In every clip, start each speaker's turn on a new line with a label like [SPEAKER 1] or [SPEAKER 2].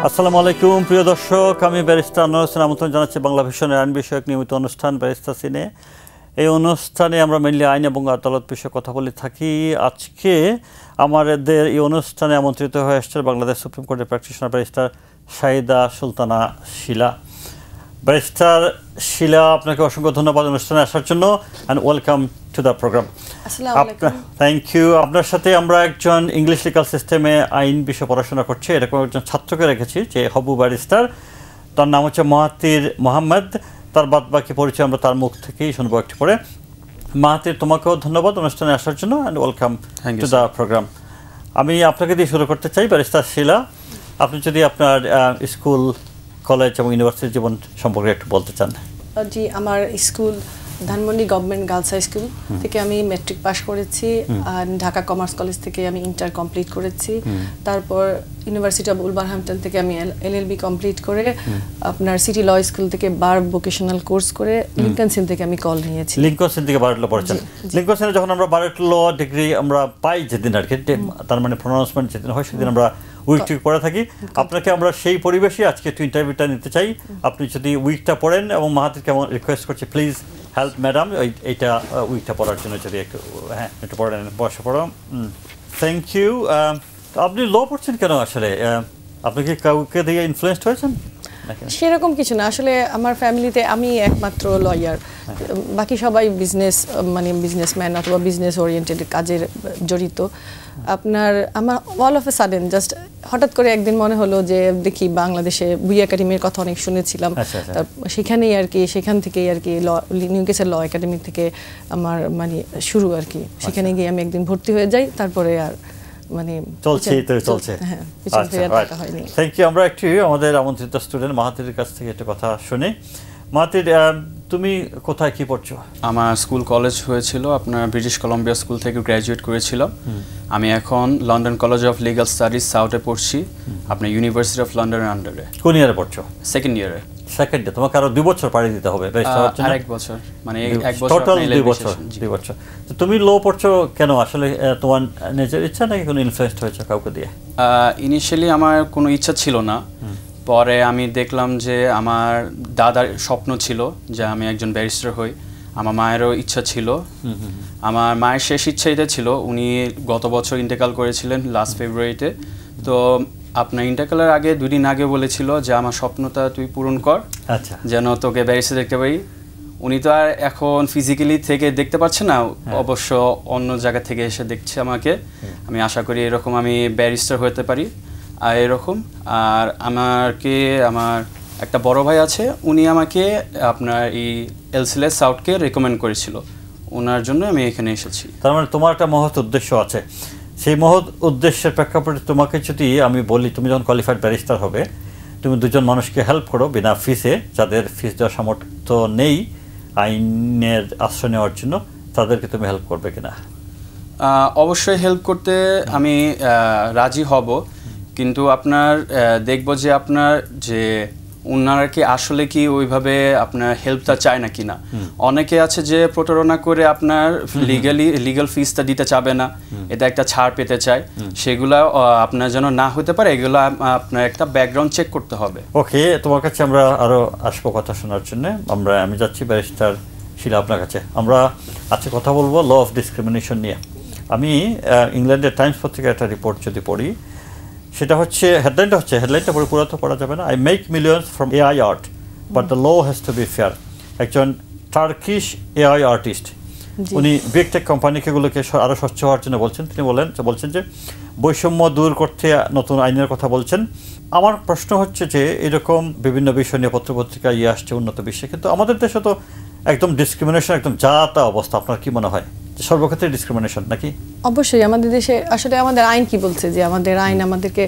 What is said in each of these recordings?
[SPEAKER 1] আসসালামু আলাইকুম প্রিয় দর্শক, আমি ব্যারিস্টার আনোয়ার হোসেন আমন্ত্রণ জানাচ্ছি বাংলা ভিশনের আইন বিষয়ক নিয়মিত অনুষ্ঠান ব্যারিস্টার সিনে। এই অনুষ্ঠানে আমরা মেনলি আইন এবং আদালত বিষয়ে কথা বলে থাকি। আজকে আমাদের এই অনুষ্ঠানে আমন্ত্রিত হয়ে আসছেন বাংলাদেশ সুপ্রিম কোর্টের practitioner barrister Shahida Sultana Shila. Barrister Shila, আপনাকে অসংখ্য ধন্যবাদ অনুষ্ঠানে আসার জন্য and welcome to the program. Thank you. আপনার সাথে আমরা একজন ইংলিশ লিগাল সিস্টেমে আইন বিষয়ে পড়াশোনা করছি, এরকম একজন ছাত্রকে রেখেছি যে হবু ব্যারিস্টার, তার নাম হচ্ছে মাহাতির মোহাম্মদ। তার বাদ বাকি পরিচয় আমরা তার মুখ থেকেই শুনবো একটু পরে। মাহাতির, তোমাকেও ধন্যবাদ অনুষ্ঠানে আসার জন্য and welcome to the program. আমি আপনাকে দিয়ে শুরু করতে চাই। ব্যারিস্টার শিলা, আপনি যদি আপনার স্কুল, কলেজ এবং ইউনিভার্সিটির জীবন সম্পর্কে একটু বলতে চান।
[SPEAKER 2] জি, আমার school Dhanmondi government girls high school থেকে আমি মেট্রিক পাস করেছি, আর ঢাকা কমার্স কলেজ থেকে আমি ইন্টার কমপ্লিট করেছি। তারপর ইউনিভার্সিটি অফ উলভারহ্যাম্পটন থেকে আমি এলএলবি কমপ্লিট করে আপনার সিটি ল স্কুল থেকে বার ভোকেশনাল কোর্স করে লিঙ্কনসিন থেকে আমি কল নিয়েছি।
[SPEAKER 1] লিঙ্কনসিন থেকে বারেট ল পড়েছেন। লিঙ্কনসিনে যখন আমরা বারেট ল ডিগ্রি আমরা পাই যেদিন আর কি, তার মানে প্রনাউন্সমেন্ট যেদিন হয় সেদিন আমরা উইকটি পড়ে থাকি। আপনাকে আমরা সেই পরিবেশে আজকে একটু ইন্টারভিউটা নিতে চাই। আপনি যদি উইকটা পড়েন, এবং মাহাতির কেমন রিকোয়েস্ট করছি প্লিজ হেল্প ম্যাডাম এইটা উইকটা পড়ার জন্য, যদি একটু একটু পড়েন, বসে পড়ো। Thank you. আপনি ল পড়ছেন কেন আসলে? আপনি কি কাউকে দিয়ে ইনফ্লুয়েসড হয়েছেন?
[SPEAKER 2] সেরকম কিছু না, আসলে আমার ফ্যামিলিতে আমি একমাত্র লয়ার, বাকি সবাই বিজনেসম্যান অথবা বিজনেস ওরিয়েন্টেড কাজের জড়িত। আমার all of a sudden just হঠাৎ করে একদিন মনে হলো যে দেখি বাংলাদেশে বি একাডেমির কথা অনেক শুনেছিলাম, সেখানেই আর কি, সেখান থেকেই আর কি নিউকেসের ল একাডেমি থেকে আমার শুরু আর কি। সেখানে গিয়ে আমি একদিন ভর্তি হয়ে যাই, তারপরে আর
[SPEAKER 1] চলছে। Thank you. আমরা একটু আমাদের আমন্ত্রিত স্টুডেন্ট মাহাতিরের কাছ থেকে একটা কথা শুনি। মাহাতির, তুমি কোথায় কি পড়ছো?
[SPEAKER 3] আমার স্কুল কলেজ হয়েছিল আপনার ব্রিটিশ কলম্বিয়া স্কুল থেকে গ্র্যাজুয়েট করেছিলাম। আমি এখন London college of legal studies সাউথে পড়ছি, আপনার ইউনিভার্সিটি অফ লন্ডনের আন্ডারে।
[SPEAKER 1] কোন ইয়ারে পড়ছো?
[SPEAKER 3] সেকেন্ড ইয়ারে।
[SPEAKER 1] সেকেন্ডে তোমাকে আরো 2 বছর পাড়ি দিতে হবে।
[SPEAKER 3] আর 1 বছর, মানে 1 বছর
[SPEAKER 1] টোটাল 2 বছর। 2 বছর। তো তুমি ল পড়ছো কেন আসলে? তোমার নিজের ইচ্ছা নাকি কোনো ইনফ্লুয়েন্সড হয়েছে কাউকে দিয়ে?
[SPEAKER 3] ইনিশিয়ালি আমার কোনো ইচ্ছা ছিল না, পরে আমি দেখলাম যে আমার দাদার স্বপ্ন ছিল যে আমি একজন ব্যারিস্টার হই, আমার মায়েরও ইচ্ছা ছিল। আমার মায়ের শেষ ইচ্ছা এটা ছিল, উনি গত বছর ইন্তেকাল করেছিলেন লাস্ট ফেব্রুয়ারিতে। তো আপনার ইন্তেকালের আগে 2 দিন আগে বলেছিল যে আমার স্বপ্নটা তুই পূরণ কর,
[SPEAKER 1] আচ্ছা,
[SPEAKER 3] যেন তোকে ব্যারিস্টার দেখতে পারি। উনি তো আর এখন ফিজিক্যালি থেকে দেখতে পাচ্ছে না, অবশ্য অন্য জায়গা থেকে এসে দেখছে আমাকে। আমি আশা করি এরকম আমি ব্যারিস্টার হতে পারি আর এরকম। আর আমার একটা বড় ভাই আছে, উনি আমাকে আপনার এই এলসিএস সাউথকে রেকমেন্ড করেছিল, ওনার জন্য আমি এখানে এসেছি।
[SPEAKER 1] তার মানে তোমার একটা মহৎ উদ্দেশ্য আছে। সেই মহৎ উদ্দেশ্যের প্রেক্ষাপটে তোমাকে যদি আমি বলি, তুমি যখন কোয়ালিফাইড ব্যারিস্টার হবে, তুমি 2জন মানুষকে হেল্প করো বিনা ফিসে, যাদের ফিস দেওয়ার সামর্থ্য নেই আইনের আশ্রয় নেওয়ার জন্য, তাদেরকে তুমি হেল্প করবে কিনা?
[SPEAKER 3] অবশ্যই হেল্প করতে আমি রাজি হব, কিন্তু আপনার দেখবো যে আপনার যে ওনারা কি আসলে কি ওইভাবে আপনার হেল্পটা চায় না কিনা। অনেকে আছে যে প্রতারণা করে আপনার লিগাল ফিসটা দিতে চাবে না, এটা একটা ছাড় পেতে চায়, সেগুলা আপনার যেন না হতে পারে, এগুলো আপনার একটা ব্যাকগ্রাউন্ড চেক করতে হবে।
[SPEAKER 1] ওকে, তোমার কাছে আমরা আরো আসবো কথা শোনার জন্য। আমি যাচ্ছি ব্যারিস্টার শিলা আপনার কাছে। আমরা আজকে কথা বলবো ল অফ ডিসক্রিমিনেশন নিয়ে। আমি ইংল্যান্ডের টাইমস পত্রিকার একটা রিপোর্ট যদি পড়ি, সেটা হচ্ছে হেডলাইনটা পড়ে পুরো তো পড়া যাবে না। I make millions from AI art but the law has to be fair. একজন টার্কিশ এআই আর্টিস্ট, উনি বিগ টেক কোম্পানিগুলোকে আরও স্বচ্ছ হওয়ার জন্য বলছেন। তিনি বলছেন যে বৈষম্য দূর করতে নতুন আইনের কথা বলছেন। আমার প্রশ্ন হচ্ছে যে এরকম বিভিন্ন বিষয় নিয়ে পত্রপত্রিকা আসছে উন্নত বিশ্বে, কিন্তু আমাদের দেশে তো একদম ডিসক্রিমিনেশন, একদম যা তা অবস্থা। আপনার কি মনে হয় সর্বক্ষেত্রে ডিসক্রিমিনেশন নাকি?
[SPEAKER 2] অবশ্যই আমাদের দেশে আসলে আমাদের আইন কি বলছে, যে আমাদের আইন আমাদেরকে,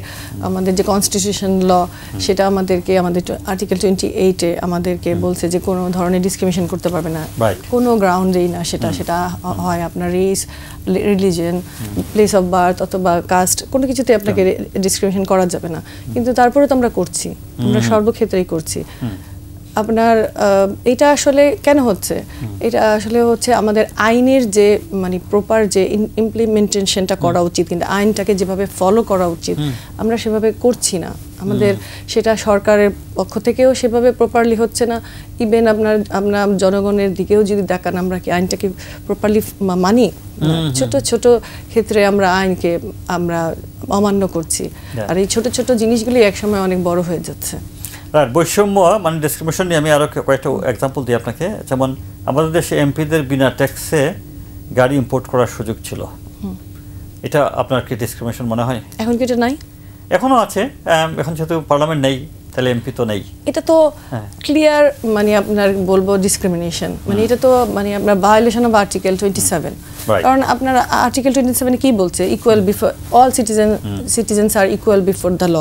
[SPEAKER 2] আমাদের যে কনস্টিটিউশন ল, সেটা আমাদেরকে, আমাদের আর্টিকেল 28-এ আমাদেরকে বলছে যে কোনো ধরনের ডিসক্রিমিনেশন করতে পারবে না, কোনো গ্রাউন্ডেই না। সেটা হয় আপনার race, religion, place of birth অথবা কাস্ট, কোনো কিছুতে আপনাকে ডিসক্রিমিনেশন করা যাবে না। কিন্তু তারপরে তো আমরা করছি, আমরা সর্বক্ষেত্রেই করছি। আপনার এটা আসলে কেন হচ্ছে, এটা আসলে হচ্ছে আমাদের আইনের যে মানে প্রপার যে ইমপ্লিমেন্টেশনটা করা উচিত, কিন্তু আইনটাকে যেভাবে ফলো করা উচিত আমরা সেভাবে করছি না। আমাদের সেটা সরকারের পক্ষ থেকেও সেভাবে প্রপারলি হচ্ছে না। ইভেন আমরা জনগণের দিকেও যদি দেখান, আমরা কি আইনটাকে প্রপারলি মানি? ছোট ছোট ক্ষেত্রে আমরা আইনকে আমরা অমান্য করছি, আর এই ছোট ছোট জিনিসগুলি একসময় অনেক বড় হয়ে যাচ্ছে।
[SPEAKER 1] বৈষম্য মানে ডিসক্রিমিনেশন নিয়ে আমি আরও কয়েকটা এক্সাম্পল দিই আপনাকে। যেমন আমাদের দেশে এমপিদের বিনা ট্যাক্সে গাড়ি ইম্পোর্ট করার সুযোগ ছিল, এটা আপনার কি ডিসক্রিমিনেশন মনে হয়?
[SPEAKER 2] এখন কি এটা নাই?
[SPEAKER 1] এখনো আছে, এখন যেহেতু পার্লামেন্ট নেই তাহলে এমপি তো নেই।
[SPEAKER 2] এটা তো ক্লিয়ার মানে আপনার বলবো ডিসক্রিমিনেশন, মানে এটা তো মানে আপনার ভায়োলেশন অফ আর্টিকেল 27। কারণ আপনার আর্টিকেল 27 কি বলছে? Equal before all citizens are equal before the law.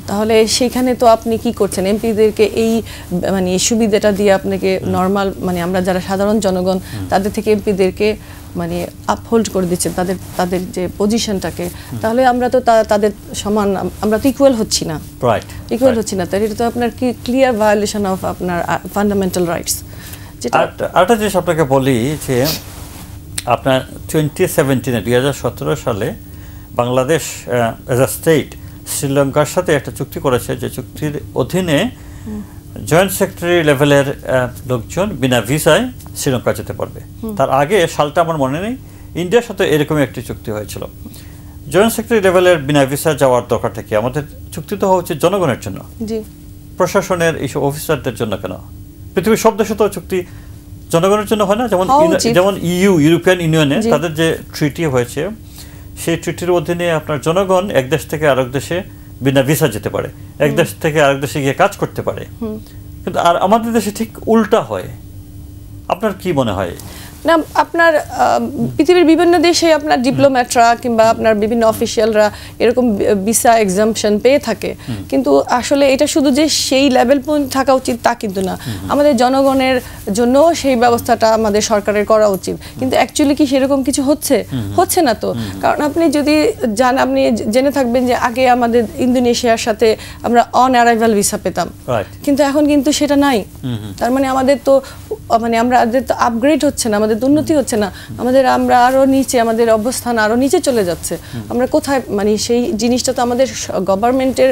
[SPEAKER 2] তাহলে সেখানে তো আপনি কি করছেন? এমপিদেরকে এই মানে সুবিধাটা দিয়ে আপনাকে নর্মাল মানে আমরা যারা সাধারণ জনগণ তাদের থেকে এমপিদেরকে মানে আপহোল্ড করে দিচ্ছেন তাদের যে পজিশনটাকে। তাহলে আমরা তো তাদের সমান, আমরা তো ইকুয়াল হচ্ছি না, ইকুয়াল হচ্ছি না। তাই এটা তো আপনার কি ক্লিয়ার ভায়োলেশন অফ আপনার ফান্ডামেন্টাল রাইটস। যেটা
[SPEAKER 1] আরেকটা জিনিস আপনাকে বলি যে আপনার 2017 সালে বাংলাদেশ এজ আ স্টেট শ্রীলঙ্কার সাথে একটা চুক্তি করেছে, যে চুক্তির অধীনে জয়েন্ট সেক্রেটারি লেভেলের লোকজন বিনা ভিসায় শ্রীলঙ্কা যেতে পারবে। তার আগে সালটা আমার মনে নেই, ইন্ডিয়ার সাথে এরকমই একটি চুক্তি হয়েছিল। জয়েন্ট সেক্রেটারি লেভেলের বিনা ভিসা যাওয়ার দরকারটা কি? আমাদের চুক্তি তো হওয়া উচিত জনগণের জন্য, প্রশাসনের এইসব অফিসারদের জন্য কেন? পৃথিবীর সব দেশে তো চুক্তি জনগণের জন্য হয় না। যেমন ইউরোপিয়ান ইউনিয়নে তাদের যে ট্রিটি হয়েছে, সেই ট্রিটির অধীনে আপনার জনগণ এক দেশ থেকে আরেক দেশে বিনা ভিসা যেতে পারে, এক দেশ থেকে আরেক দেশে গিয়ে কাজ করতে পারে। কিন্তু আর আমাদের দেশে ঠিক উল্টা হয়। আপনার কি মনে হয়?
[SPEAKER 2] না, আপনার পৃথিবীর বিভিন্ন দেশে আপনার ডিপ্লোম্যাটরা কিংবা আপনার বিভিন্ন অফিসিয়ালরা এরকম ভিসা এক্সাম্পশন পেয়ে থাকে, কিন্তু আসলে এটা শুধু যে সেই লেভেল পর্যন্ত থাকা উচিত তা কিন্তু না। আমাদের জনগণের জন্য সেই ব্যবস্থাটা আমাদের সরকারের করা উচিত, কিন্তু অ্যাকচুয়ালি কি সেরকম কিছু হচ্ছে না তো। কারণ আপনি যদি আপনি জেনে থাকবেন যে আগে আমাদের ইন্দোনেশিয়ার সাথে আমরা অন অ্যারাইভাল ভিসা পেতাম, কিন্তু এখন কিন্তু সেটা নাই। তার মানে আমাদের তো মানে আমাদের তো আপগ্রেড হচ্ছে না, আমাদের উন্নতি হচ্ছে না, আমরা আরো নিচে, আমাদের অবস্থান আরো নিচে চলে যাচ্ছে। আমরা কোথায় মানে সেই জিনিসটা তো আমাদের গভর্নমেন্টের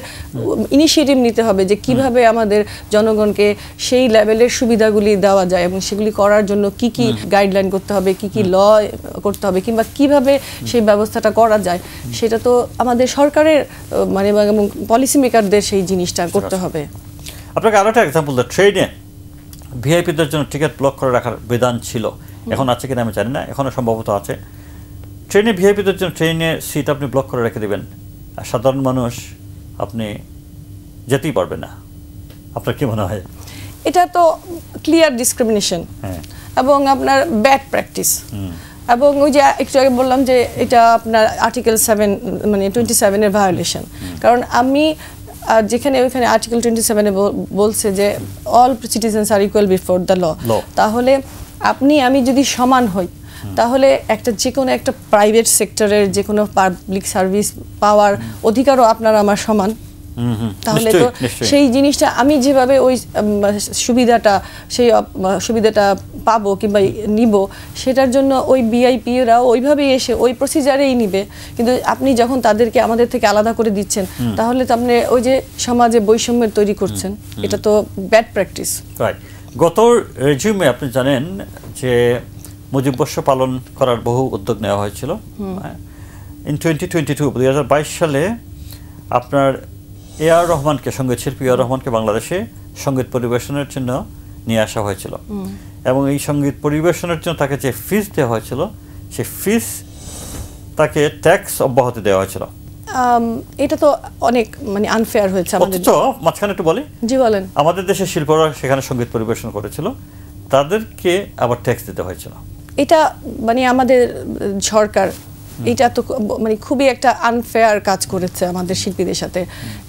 [SPEAKER 2] ইনিশিয়েটিভ নিতে হবে যে কিভাবে আমাদের জনগণকে সেই লেভেলের সুবিধাগুলি দেওয়া যায়, এবং সেগুলি করার জন্য কি কি গাইডলাইন করতে হবে, কি কি ল করতে হবে, কিংবা কিভাবে সেই ব্যবস্থাটা করা যায়, সেটা তো আমাদের সরকারের মানে এবং পলিসি মেকারদের সেই জিনিসটা করতে হবে।
[SPEAKER 1] আপনাকে আরো একটা এক্সাম্পল দেয়, ট্রেনে ভিআইপিদের জন্য টিকিট ব্লক করে রাখার বিধান ছিল, এখন আছে কিনা আমি জানি না, এখনও সম্ভবত আছে। ট্রেনে ভিআইপিদের জন্য ট্রেনে সিট আপনি ব্লক করে রেখে দেবেন, আর সাধারণ মানুষ আপনি যেতেই পারবে না। আপনার কি মনে হয়?
[SPEAKER 2] এটা তো ক্লিয়ার ডিসক্রিমিনেশন এবং আপনার ব্যাড প্র্যাকটিস। এবং ওই যে একটু আগে বললাম যে এটা আপনার আর্টিকেল 7 মানে 27-এর ভায়োলেশন। কারণ আমি যেখানে ওইখানে আর্টিকেল 27-এ বলছে যে all citizens are equal before the law, তাহলে আমি যদি সমান হই, তাহলে যে কোনো একটা প্রাইভেট সেক্টরের যে কোনো পাবলিক সার্ভিস পাওয়ার অধিকারও আপনার আমার সমান। তাহলে তো সেই জিনিসটা আমি যেভাবে ওই সুবিধাটা পাবো কিংবা নিব, সেটার জন্য ওই ভিআইপিরাও ওইভাবেই এসে ওই প্রসিজারেই নিবে। কিন্তু আপনি যখন তাদেরকে আমাদের থেকে আলাদা করে দিচ্ছেন, তাহলে তো আপনি ওই যে সমাজে বৈষম্যের তৈরি করছেন, এটা তো ব্যাড প্র্যাকটিস।
[SPEAKER 1] গত রেজিউমে আপনি জানেন যে মুজিববর্ষ পালন করার বহু উদ্যোগ নেওয়া হয়েছিল। ইন 2022 সালে আপনার এআর রহমানকে, সঙ্গীত শিল্পী এআর রহমানকে বাংলাদেশে সঙ্গীত পরিবেশনের জন্য নিয়ে আসা হয়েছিল, এবং এই সঙ্গীত পরিবেশনের জন্য তাকে যে ফিস দেওয়া হয়েছিল, সেই ফিস তাকে ট্যাক্স অব্যাহতি দেওয়া হয়েছিল।
[SPEAKER 2] এটা তো অনেক মানে আনফেয়ার হয়েছে আমাদের।
[SPEAKER 1] মাঝখানে একটু বলি,
[SPEAKER 2] জি বলেন।
[SPEAKER 1] আমাদের দেশের শিল্পীরা সেখানে সঙ্গীত পরিবেশন করেছিল, তাদেরকে আবার ট্যাক্স দিতে হয়েছিল।
[SPEAKER 2] এটা মানে আমাদের সরকার এটা তো মানে খুবই একটা আনফেয়ার কাজ করেছে আমাদের শিল্পীদের সাথে।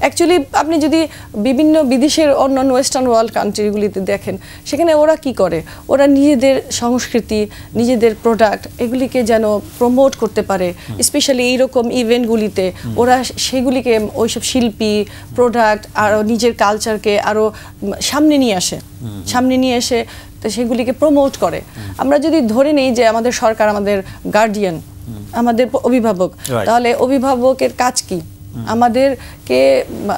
[SPEAKER 2] অ্যাকচুয়ালি আপনি যদি বিভিন্ন বিদেশের অন্যান্য ওয়েস্টার্ন ওয়ার্ল্ড কান্ট্রিগুলিতে দেখেন, সেখানে ওরা কি করে, ওরা নিজেদের সংস্কৃতি, নিজেদের প্রোডাক্ট এগুলিকে যেন প্রমোট করতে পারে, স্পেশালি এইরকম ইভেন্টগুলিতে ওরা সেগুলিকে ওইসব শিল্পী, প্রোডাক্ট আরও নিজের কালচারকে আরও সামনে নিয়ে এসে তো সেগুলিকে প্রমোট করে। আমরা যদি ধরে নেই যে আমাদের সরকার আমাদের গার্ডিয়ান, আমাদের অভিভাবক, তাহলে অভিভাবকের কাজ কি?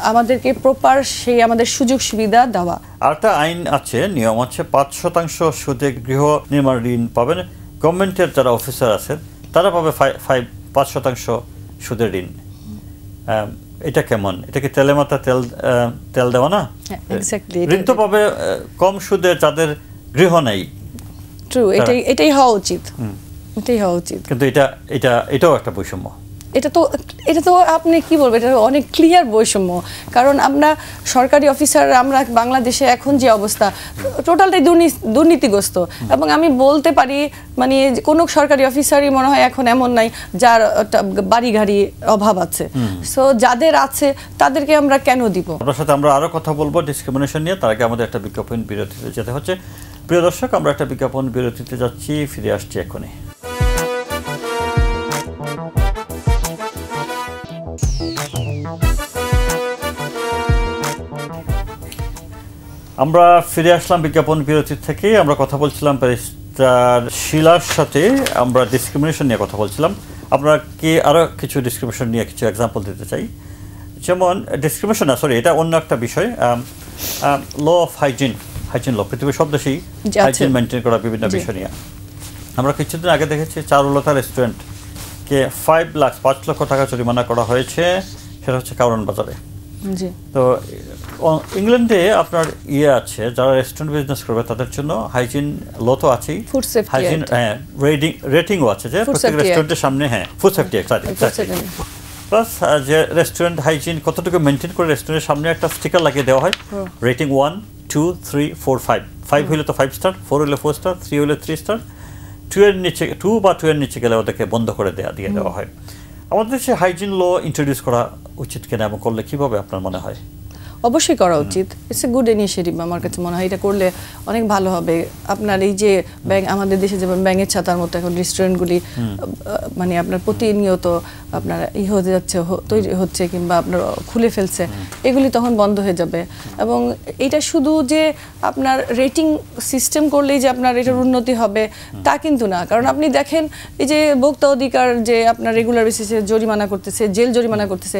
[SPEAKER 2] আমাদেরকে প্রপার সেই আমাদের সুযোগ সুবিধা দেওয়া।
[SPEAKER 1] আরেকটা আইন আছে, নিয়ম আছে, 5% সুদে গৃহ নির্মাণ ঋণ পাবেন গভর্নমেন্টের যারা অফিসার আছেন, তারা পাবে 5% সুদের ঋণ। এটা কেমন? এটা কি তেলে মাথা তেল দেওয়া না? ঋণ তো পাবে কম সুদে যাদের গৃহ নেই।
[SPEAKER 2] ট্রু, এটাই হওয়া উচিত,
[SPEAKER 1] কিন্তু এটাও একটা বৈষম্য।
[SPEAKER 2] এটা তো আপনি কি বলবেন, এটা অনেক ক্লিয়ার বৈষম্য। কারণ আমরা সরকারি অফিসার, আমরা বাংলাদেশে এখন যে অবস্থা, টোটালটাই দুর্নীতিগ্রস্ত। এবং আমি বলতে পারি মানে কোনো সরকারি অফিসারই মনে হয় এখন এমন নাই যার বাড়ি গাড়ি অভাব আছে। সো যাদের আছে তাদেরকে আমরা কেন দিব?
[SPEAKER 1] আপনার সাথে আমরা আরো কথা বলবো ডিসক্রিমিনেশন নিয়ে, তার আগে আমাদের একটা বিজ্ঞাপন বিরতিতে যেতে হচ্ছে। প্রিয় দর্শক, আমরা একটা বিজ্ঞাপন বিরতিতে যাচ্ছি, ফিরে আসছি এখনই। আমরা ফিরে আসলাম বিজ্ঞাপন বিরতি থেকে। আমরা কথা বলছিলাম ব্যারিস্টার শিলার সাথে, আমরা ডিসক্রিমিনেশন নিয়ে কথা বলছিলাম। আপনাকে আরও কিছু ডিসক্রিমিনেশন নিয়ে কিছু এক্সাম্পল দিতে চাই। যেমন ডিসক্রিমিনেশন এটা অন্য একটা বিষয়, ল অফ হাইজিন ল, পৃথিবীর সব দেশেই হাইজিন মেনটেন করা বিভিন্ন বিষয় নিয়ে। আমরা কিছুদিন আগে দেখেছি চারুলতা রেস্টুরেন্টকে 5 লক্ষ টাকা জরিমানা করা হয়েছে, সেটা হচ্ছে কারওয়ান বাজারে। তো ইংল্যান্ডে আপনার আছে, যারা রেস্টুরেন্ট বিজনেস করবে তাদের জন্য হাইজিন ল তো আছেই, হাইজিন রেটিংও আছে, যে প্রত্যেক রেস্টুরেন্টের সামনে ফুড সেফটি প্লাস যে রেস্টুরেন্ট হাইজিন কতটুকু মেনটেন করে রেস্টুরেন্টের সামনে একটা স্টিকার লাগিয়ে দেওয়া হয়, রেটিং 1, 2, 3, 4, 5। 5 হইলে তো 5 স্টার, 4 হইলে 4 স্টার, 3 হইলে 3 স্টার, 2 বা 2 এর নিচে গেলে ওদেরকে বন্ধ করে দিয়ে দেওয়া হয়। আমাদের দেশে হাইজিন ল ইন্ট্রোডিউস করা উচিত কিনা, এবং করলে কিভাবে আপনার মনে হয়?
[SPEAKER 2] অবশ্যই করা উচিত। It's a good initiative. আমার কাছে মনে হয় এটা করলে অনেক ভালো হবে। আপনার এই যে আমাদের দেশে যেমন ব্যাঙের ছাতার মতো এখন রেস্টুরেন্টগুলি মানে আপনার প্রতিনিয়ত আপনার হয়ে যাচ্ছে, তৈরি হচ্ছে, কিংবা আপনার খুলে ফেলছে, এগুলি তখন বন্ধ হয়ে যাবে। এবং এটা শুধু যে আপনার রেটিং সিস্টেম করলেই যে আপনার এটার উন্নতি হবে তা কিন্তু না। কারণ আপনি দেখেন এই যে ভোক্তা অধিকার যে আপনার রেগুলার বেসিসে জরিমানা করতেছে, জেল জরিমানা করতেছে,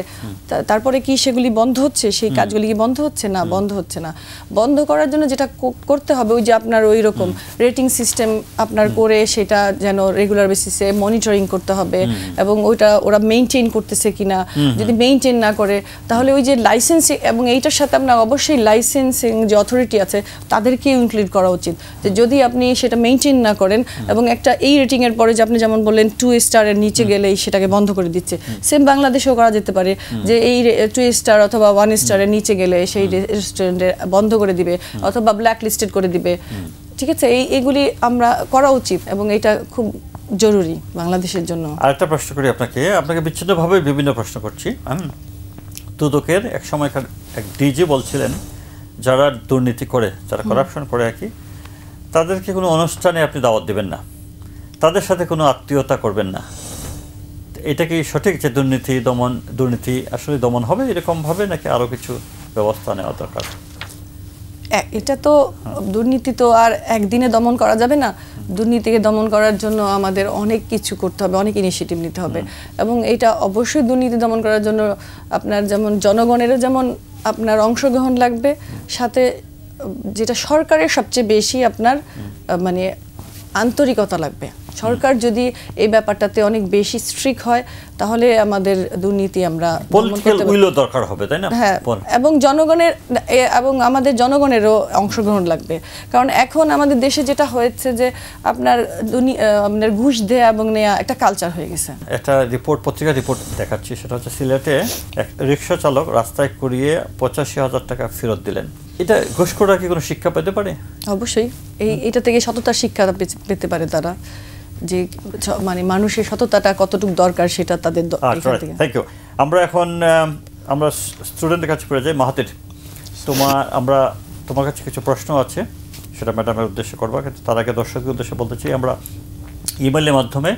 [SPEAKER 2] তারপরে কি সেগুলি বন্ধ হচ্ছে? সেই কাজগুলি বন্ধ হচ্ছে না? বন্ধ হচ্ছে না। বন্ধ করার জন্য যেটা করতে হবে, ওই যে আপনার ওই রকম রেটিং সিস্টেম আপনার করে সেটা যেন রেগুলার বেসিসে মনিটরিং করতে হবে, এবং ওইটা ওরা মেইনটেইন করতেছে কিনা। যদি মেইনটেইন না করে তাহলে ওই যে লাইসেন্সিং, এবং এইটার সাথে আপনার অবশ্যই লাইসেন্সিং যে অথরিটি আছে তাদেরকে ইনক্লুড করা উচিত, যে যদি আপনি সেটা মেইনটেইন না করেন এবং একটা এই রেটিং এর পরে যে আপনি যেমন বললেন 2 স্টারের নিচে গেলেই সেটাকে বন্ধ করে দিচ্ছে, সেম বাংলাদেশেও করা যেতে পারে যে এই 2 স্টার অথবা 1 স্টারের নিচে গেলে সেই রেস্টুরেন্টে বন্ধ করে দিবে অথবা ব্ল্যাক লিস্টেড করে দিবে। ঠিক আছে, এইগুলি আমরা করা উচিত, এবং এটা খুব জরুরি বাংলাদেশের জন্য।
[SPEAKER 1] আরেকটা প্রশ্ন করি আপনাকে বিচ্ছিন্নভাবে বিভিন্ন প্রশ্ন করছি। দুদকের এক সময়কার এক ডিজি বলছিলেন, যারা দুর্নীতি করে, যারা করাপশন করে তাদেরকে কোনো অনুষ্ঠানে আপনি দাওয়াত দেবেন না, তাদের সাথে কোনো আত্মীয়তা করবেন না। এটা কি সঠিক যে দুর্নীতি আসলে দমন হবে এরকমভাবে, নাকি আরও কিছু ব্যবস্থা নেওয়া দরকার?
[SPEAKER 2] এটা তো দুর্নীতি তো আর একদিনে দমন করা যাবে না। দুর্নীতিকে দমন করার জন্য আমাদের অনেক কিছু করতে হবে, অনেক ইনিশিয়েটিভ নিতে হবে, এবং এটা অবশ্যই দুর্নীতি দমন করার জন্য আপনার যেমন জনগণেরও যেমন আপনার অংশগ্রহণ লাগবে, সাথে যেটা সরকারের সবচেয়ে বেশি আপনার মানে আন্তরিকতা লাগবে। সরকার যদি এই ব্যাপারটাতে অনেক বেশি স্ট্রিক্ট হয় তাহলে আমাদের দুর্নীতি আমরা
[SPEAKER 1] দরকার হবে, তাই না?
[SPEAKER 2] হ্যাঁ, এবং আমাদের জনগণেরও অংশগ্রহণ লাগবে। কারণ এখন আমাদের দেশে যেটা হয়েছে যে আপনার ঘুষ দেয়া এবং নেয়া একটা কালচার হয়ে গেছে।
[SPEAKER 1] একটা পত্রিকা রিপোর্ট দেখাচ্ছি, সেটা হচ্ছে সিলেটে এক রিক্সা চালক রাস্তায় করিয়ে 85,000 টাকা ফেরত দিলেন। এটা ঘুষখোররা কি কোনো শিক্ষা পেতে পারে?
[SPEAKER 2] অবশ্যই এটা থেকে সততার শিক্ষা পেতে পারে তারা। যে মানে মানুষের সততাটা কতটুকু দরকার সেটা তাদের
[SPEAKER 1] থ্যাংক ইউ। আমরা এখন আমরা স্টুডেন্টের কাছে পড়ে যাই। মাহাতির, তোমার কাছে কিছু প্রশ্ন আছে, সেটা ম্যাডামের উদ্দেশ্যে করবা, কিন্তু তার আগে দর্শকদের উদ্দেশ্যে বলতে চাই আমরা ইমেইলের মাধ্যমে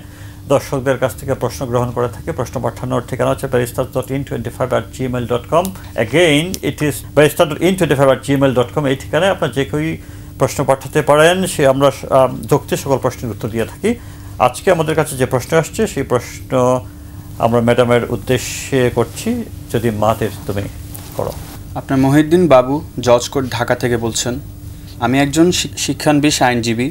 [SPEAKER 1] দর্শকদের কাছ থেকে প্রশ্ন গ্রহণ করে থাকি। প্রশ্ন পাঠানোর ঠিকানা হচ্ছে barrister.in25@gmail.com। Again it is barrister.in25@gmail.com। এই ঠিকানায় আপনার যে কেউই প্রশ্ন পাঠাতে পারেন, সে আমরা যুক্তি সকল প্রশ্নের উত্তর দিয়ে থাকি। আজকে আমাদের কাছে যে প্রশ্ন আসছে সেই প্রশ্ন আমরা ম্যাডামের উদ্দেশ্যে করছি, যদি মাহাতির তুমি করো।
[SPEAKER 3] আপনার মহিউদ্দিন বাবু জজকোর্ট ঢাকা থেকে বলছেন, আমি একজন শিক্ষানবিশ আইনজীবী।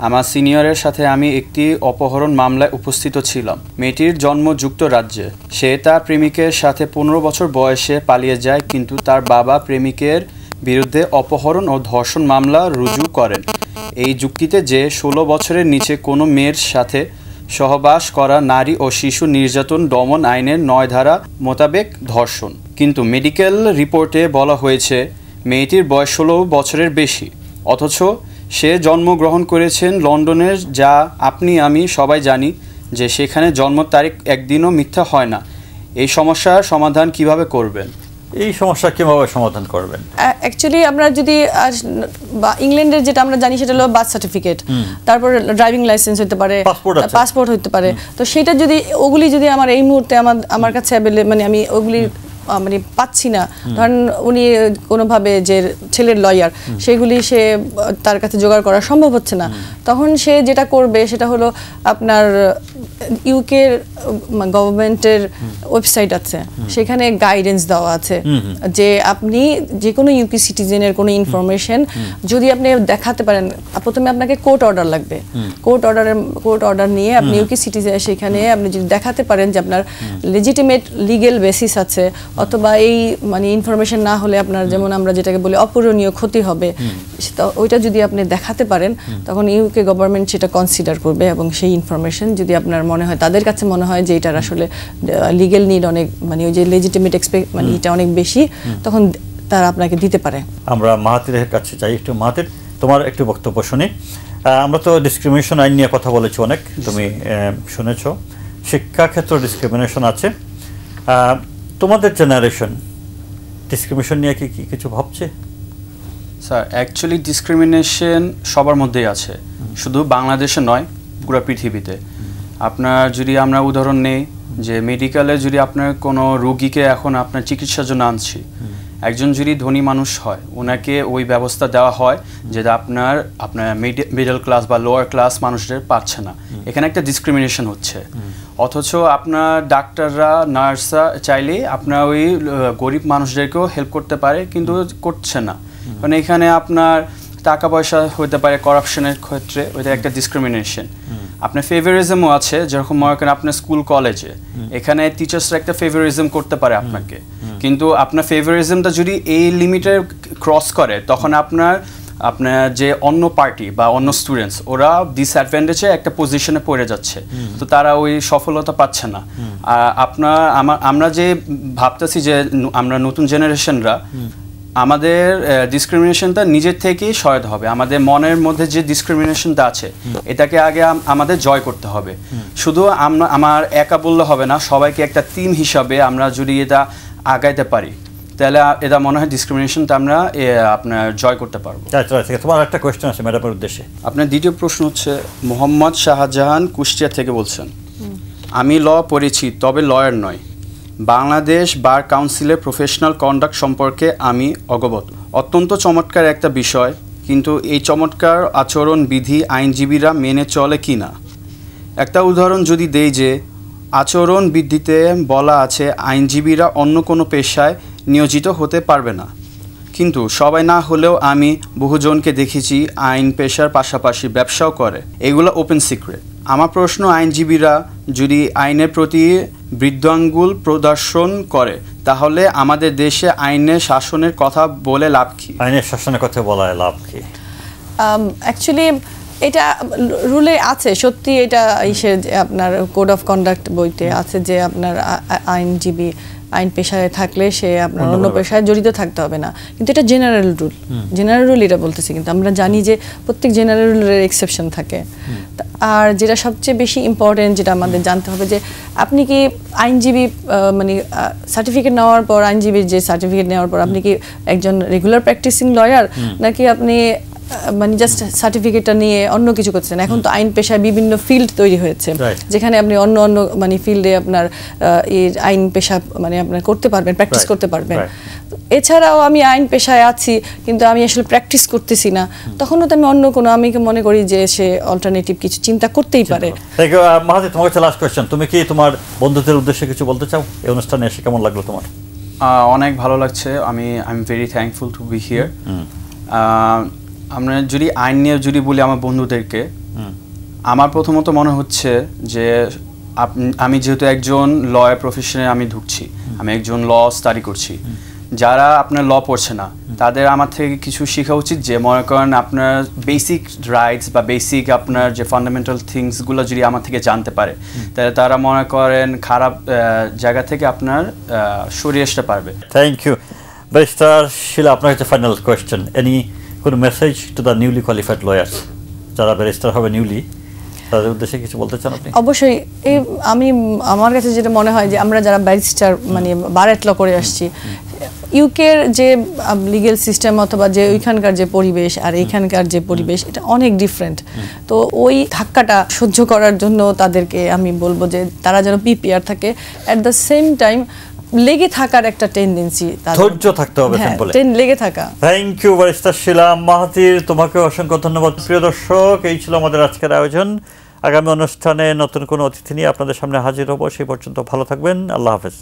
[SPEAKER 3] আমার সিনিয়রের সাথে আমি একটি অপহরণ মামলায় উপস্থিত ছিলাম। মেয়েটির জন্ম যুক্তরাজ্যে। সে তার প্রেমিকের সাথে 15 বছর বয়সে পালিয়ে যায়, কিন্তু তার বাবা প্রেমিকের বিরুদ্ধে অপহরণ ও ধর্ষণ মামলা রুজু করেন এই যুক্তিতে যে 16 বছরের নিচে কোনো মেয়ের সাথে সহবাস করা নারী ও শিশু নির্যাতন দমন আইনের 9 ধারা মোতাবেক ধর্ষণ। কিন্তু মেডিকেল রিপোর্টে বলা হয়েছে মেয়েটির বয়স 16 বছরের বেশি, অথচ সে জন্মগ্রহণ করেছেন লন্ডনের, যা আপনি আমি সবাই জানি যে সেখানে জন্ম তারিখ একদিনও মিথ্যা হয় না। এই সমস্যার সমাধান কিভাবে করবেন?
[SPEAKER 1] এই সমস্যা কিভাবে সমাধান করবেন?
[SPEAKER 2] অ্যাকচুয়ালি আমরা যদি ইংল্যান্ডের যেটা আমরা জানি সেটা হলো বার্থ সার্টিফিকেট, তারপর ড্রাইভিং লাইসেন্স হতে পারে, পাসপোর্ট হতে পারে। তো সেটা যদি ওগুলি যদি আমার এই মুহূর্তে আমার কাছে মানে আমি ওগুলি মানে পাচ্ছি না, ধরেন উনি কোনোভাবে যে ছেলের লয়ার সেগুলি সে তার কাছে জোগাড় করা সম্ভব হচ্ছে না, তখন সে যেটা করবে সেটা হলো আপনার ইউকের গভর্নমেন্টের ওয়েবসাইট আছে, সেখানে গাইডেন্স দেওয়া আছে যে আপনি যে কোনো ইউকে সিটিজেনের কোনো ইনফরমেশন যদি আপনি দেখাতে পারেন, প্রথমে আপনাকে কোর্ট অর্ডার লাগবে। কোর্ট অর্ডার নিয়ে আপনি ইউকে সিটিজেন সেখানে আপনি যদি দেখাতে পারেন যে আপনার লেজিটিমেট লিগেল বেসিস আছে, অথবা এই মানে ইনফরমেশন না হলে আপনার যেমন আমরা যেটাকে বলি অপূরণীয় ক্ষতি হবে, ওইটা যদি আপনি দেখাতে পারেন তখন ইউকে গভর্নমেন্ট সেটা কনসিডার করবে, এবং সেই ইনফরমেশন যদি আপনার মনে হয়, তাদের কাছে মনে হয় যে এটার আসলে লিগেল নিড অনেক, মানে ওই যে লেজিটিমেট মানে এটা অনেক বেশি, তখন তারা আপনাকে দিতে পারে।
[SPEAKER 1] আমরা মাহাতিরের কাছে চাই একটু। মাহাতির, তোমার একটু বক্তব্য শুনি। আমরা তো ডিসক্রিমিনেশন আইন নিয়ে কথা বলেছি অনেক, তুমি শুনেছো। শিক্ষাক্ষেত্র ডিসক্রিমিনেশন আছে। তোমাদের জেনারেশন ডিসক্রিমিনেশন নিয়ে কি কিছু ভাবছে?
[SPEAKER 3] স্যার, অ্যাকচুয়ালি ডিসক্রিমিনেশন সবার মধ্যেই আছে, শুধু বাংলাদেশে নয়, পুরো পৃথিবীতে। আপনার যদি আমরা উদাহরণ নেই যে মেডিকেলে যদি আপনার কোনো রোগীকে এখন আপনার চিকিৎসার জন্য আনছি, একজন যদি ধনী মানুষ হয় ওনাকে ওই ব্যবস্থা দেওয়া হয় যেটা আপনার মিডল ক্লাস বা লোয়ার ক্লাস মানুষদের পাচ্ছে না। এখানে একটা ডিসক্রিমিনেশন হচ্ছে। অথচ আপনার ডাক্তাররা, নার্সরা চাইলে আপনার ওই গরিব মানুষদেরকেও হেল্প করতে পারে, কিন্তু করছে না। কারণ এখানে আপনার টাকা পয়সা হতে পারে, করাপশনের ক্ষেত্রে ওইটা একটা ডিসক্রিমিনেশন। আপনার ফেভারিজমও আছে, যেরকম মনে করেন আপনার স্কুল কলেজে এখানে টিচার্সরা একটা ফেভারিজম করতে পারে আপনাকে, কিন্তু আপনার ফেভারিজমটা যদি এই লিমিটের ক্রস করে তখন আপনার যে অন্য পার্টি বা অন্য স্টুডেন্টস ওরা ডিসঅ্যাডভান্টেজে একটা পজিশনে পড়ে যাচ্ছে, তো তারা ওই সফলতা পাচ্ছে না। আমরা যে ভাবতেছি যে আমরা নতুন জেনারেশনরা আমাদের ডিসক্রিমিনেশনটা নিজের থেকেই সহায়তা হবে। আমাদের মনের মধ্যে যে ডিসক্রিমিনেশনটা আছে এটাকে আগে আমাদের জয় করতে হবে। শুধু আমার একা বললে হবে না, সবাইকে একটা টিম হিসাবে আমরা যদি এটা আগাইতে পারি তাহলে এটা মনে হয় ডিসক্রিমিনেশনটা আমরা আপনার জয় করতে পারবো।
[SPEAKER 1] তোমার একটা কোয়েশ্চেন আছে ম্যাডামের উদ্দেশ্যে।
[SPEAKER 3] আপনার দ্বিতীয় প্রশ্ন হচ্ছে, মোহাম্মদ শাহজাহান কুষ্টিয়া থেকে বলছেন, আমি ল পড়েছি তবে লয়ার নয়। বাংলাদেশ বার কাউন্সিলের প্রফেশনাল কন্ডাক্ট সম্পর্কে আমি অবগত। অত্যন্ত চমৎকার একটা বিষয়, কিন্তু এই চমৎকার আচরণ বিধি আইনজীবীরা মেনে চলে কি না? একটা উদাহরণ যদি দেই যে আচরণ বিধিতে বলা আছে আইনজীবীরা অন্য কোনো পেশায় নিয়োজিত হতে পারবে না, কিন্তু সবাই না হলেও আমি বহুজনকে দেখেছি আইন পেশার পাশাপাশি ব্যবসাও করে। এগুলো ওপেন সিক্রেট। আমার প্রশ্ন, আইনজীবীরা যদি আইনের প্রতি বৃদ্ধাঙ্গুল প্রদর্শন করে তাহলে আমাদের দেশে আইনের শাসনের কথা বলে লাভ কি?
[SPEAKER 1] আইনের শাসনের কথা বলা লাভ কি?
[SPEAKER 2] অ্যাকচুয়ালি এটা রুলে আছে, সত্যি এটা আপনার কোড অফ কন্ডাক্ট বইতে আছে যে আপনার আইনজীবী আইন পেশায় থাকলে সে আপনার অন্য পেশায় জড়িত থাকতে হবে না, কিন্তু এটা জেনারেল রুল এটা বলতেছি, কিন্তু আমরা জানি যে প্রত্যেক জেনারেল রুলের এক্সেপশন থাকে। আর যেটা সবচেয়ে বেশি ইম্পর্টেন্ট, যেটা আমাদের জানতে হবে যে আপনি কি আইনজীবী মানে সার্টিফিকেট নেওয়ার পর, আইনজীবীর যে সার্টিফিকেট নেওয়ার পর আপনি কি একজন রেগুলার প্র্যাকটিসিং লয়ার, নাকি আপনি মানে জাস্ট সার্টিফিকেটটা নিয়ে অন্য কিছু করছেন। এখন তো আইন পেশায় বিভিন্ন ফিল্ড তৈরি হয়েছে, যেখানে আপনি অন্য অন্য মানে ফিল্ডে আপনার এই আইন পেশা মানে আপনার করতে পারবেন, প্র্যাকটিস করতে পারবেন। এছাড়াও আমি আইন পেশায় আছি কিন্তু আমি আসলে প্র্যাকটিস করতেছি না, তখনও তো আমি অন্য কোনো, আমি মনে করি যে সে অল্টারনেটিভ কিছু চিন্তা করতেই পারে।
[SPEAKER 1] মাহাদি, তোমার কাছে লাস্ট কোয়েশ্চেন, তুমি কি তোমার বন্ধুদের উদ্দেশ্যে কিছু বলতে চাও? এই অনুষ্ঠানে এসে কেমন লাগলো তোমার?
[SPEAKER 3] অনেক ভালো লাগছে, I am very thankful to B here. আমরা যদি আইন নিয়ে যদি বলি আমার বন্ধুদেরকে, আমার প্রথমত মনে হচ্ছে যে আমি যেহেতু একজন লয়ার প্রফেশনে আমি ঢুকছি, আমি একজন ল স্টাডি করছি, যারা আপনার ল পড়ছে না তাদের আমার থেকে কিছু শেখা উচিত, যে মনে করেন আপনার বেসিক রাইটস বা বেসিক আপনার যে ফান্ডামেন্টাল থিংসগুলো যদি আমার থেকে জানতে পারে, তাহলে তারা মনে করেন খারাপ জায়গা থেকে আপনার সরিয়ে আসতে পারবে।
[SPEAKER 1] Thank you. ব্যারিস্টার শিলা, আপনার কাছে ফাইনাল কোয়েশ্চেন, এনি কোনো message to the newly qualified lawyers, যারা ব্যারিস্টার হবে নিউলি, তাদের উদ্দেশ্যে কিছু বলতে চান আপনি?
[SPEAKER 2] অবশ্যই, এই আমার কাছে যেটা মনে হয় যে আমরা যারা ব্যারিস্টার মানে বার এট ল করে আসছি, ইউকের যে লিগ্যাল সিস্টেম অথবা যে ওইখানকার যে পরিবেশ আর এইখানকার যে পরিবেশ, এটা অনেক ডিফারেন্ট। তো ওই ধাক্কাটা সহ্য করার জন্য তাদেরকে আমি বলবো যে তারা যেন প্রিপেয়ার থাকে, অ্যাট দ্য সেম টাইম লেগে থাকার একটা টেন্ডেন্সি,
[SPEAKER 1] ধৈর্য থাকতে হবে,
[SPEAKER 2] লেগে থাকা।
[SPEAKER 1] Thank you barrister Shila Mahathir, তোমাকে অসংখ্য ধন্যবাদ। প্রিয় দর্শক, এই ছিল আমাদের আজকের আয়োজন। আগামী অনুষ্ঠানে নতুন কোনো অতিথি নিয়ে আপনাদের সামনে হাজির হব। সেই পর্যন্ত ভালো থাকবেন। আল্লাহ হাফেজ।